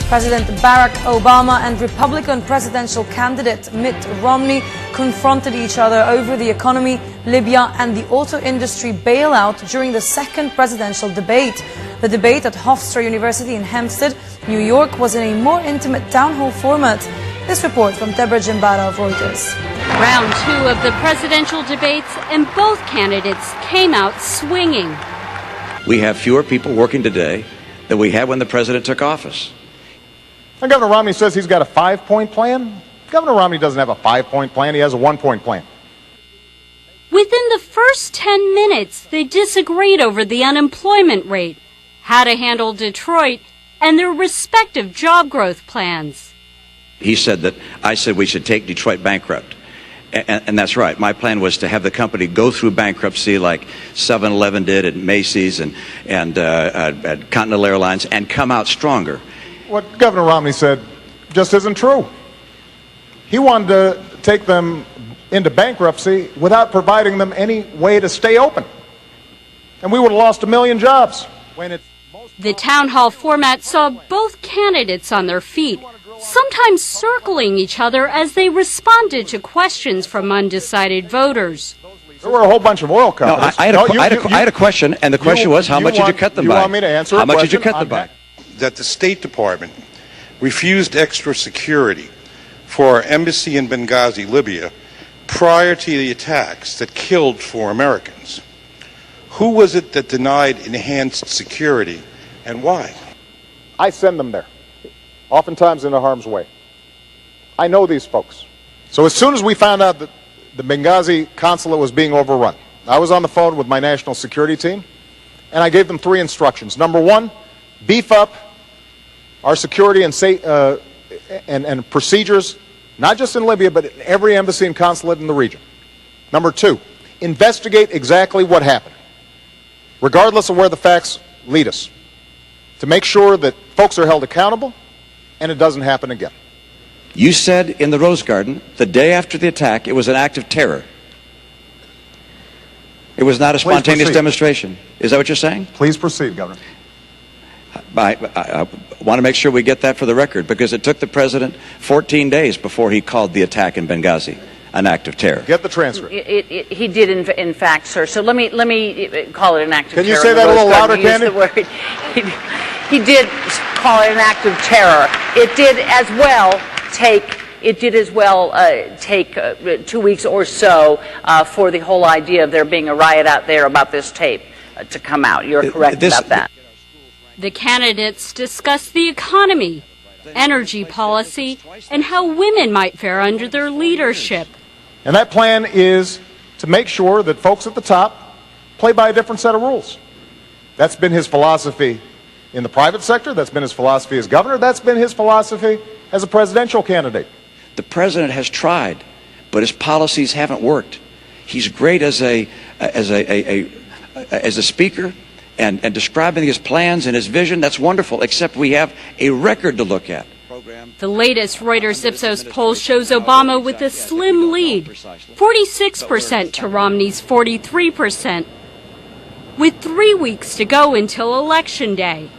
President Barack Obama and Republican presidential candidate Mitt Romney confronted each other over the economy, Libya and the auto industry bailout during the second presidential debate. The debate at Hofstra University in Hempstead, New York, was in a more intimate town hall format. This report from Deborah Jimbara of Reuters. Round two of the presidential debates, and both candidates came out swinging. We have fewer people working today than we had when the president took office. And Governor Romney says he's got a 5-point plan. Governor Romney doesn't have a 5-point plan. He has a 1-point plan. Within the first 10 minutes, they disagreed over the unemployment rate, how to handle Detroit, and their respective job growth plans. He said that I said we should take Detroit bankrupt. And that's right. My plan was to have the company go through bankruptcy like 7-Eleven did at Macy's and at Continental Airlines and come out stronger. What Governor Romney said just isn't true. He wanted to take them into bankruptcy without providing them any way to stay open. And we would have lost 1 million jobs. The town hall format saw both candidates on their feet, sometimes circling each other as they responded to questions from undecided voters. There were a whole bunch of oil companies. No, I had a question, and the question was, how much did you cut them by? You want me to answer a question? How much did you cut them by? That the State Department refused extra security for our embassy in Benghazi, Libya, prior to the attacks that killed 4 Americans. Who was it that denied enhanced security, and why? I send them there, oftentimes in harm's way. I know these folks. So as soon as we found out that the Benghazi consulate was being overrun, I was on the phone with my national security team, and I gave them 3 instructions. Number 1, beef up our security and procedures, not just in Libya, but in every embassy and consulate in the region. Number 2, investigate exactly what happened, regardless of where the facts lead us, to make sure that folks are held accountable and it doesn't happen again. You said in the Rose Garden, the day after the attack, it was an act of terror. It was not a spontaneous demonstration. Is that what you're saying? Please proceed, Governor. I want to make sure we get that for the record, because it took the president 14 days before he called the attack in Benghazi an act of terror. Get the transcript. He did, in fact, sir. So let me call it an act of terror. Can you say that a little louder, Candy? He did call it an act of terror. It did as well take 2 weeks or so for the whole idea of there being a riot out there about this tape to come out. You're correct about that. The candidates discussed the economy, energy policy, and how women might fare under their leadership. And that plan is to make sure that folks at the top play by a different set of rules. That's been his philosophy in the private sector. That's been his philosophy as governor. That's been his philosophy as a presidential candidate. The president has tried, but his policies haven't worked. He's great as a speaker and describing his plans and his vision. That's wonderful, except we have a record to look at. The latest Reuters Ipsos poll shows Obama with a slim lead, 46% to Romney's 43%, with 3 weeks to go until Election Day.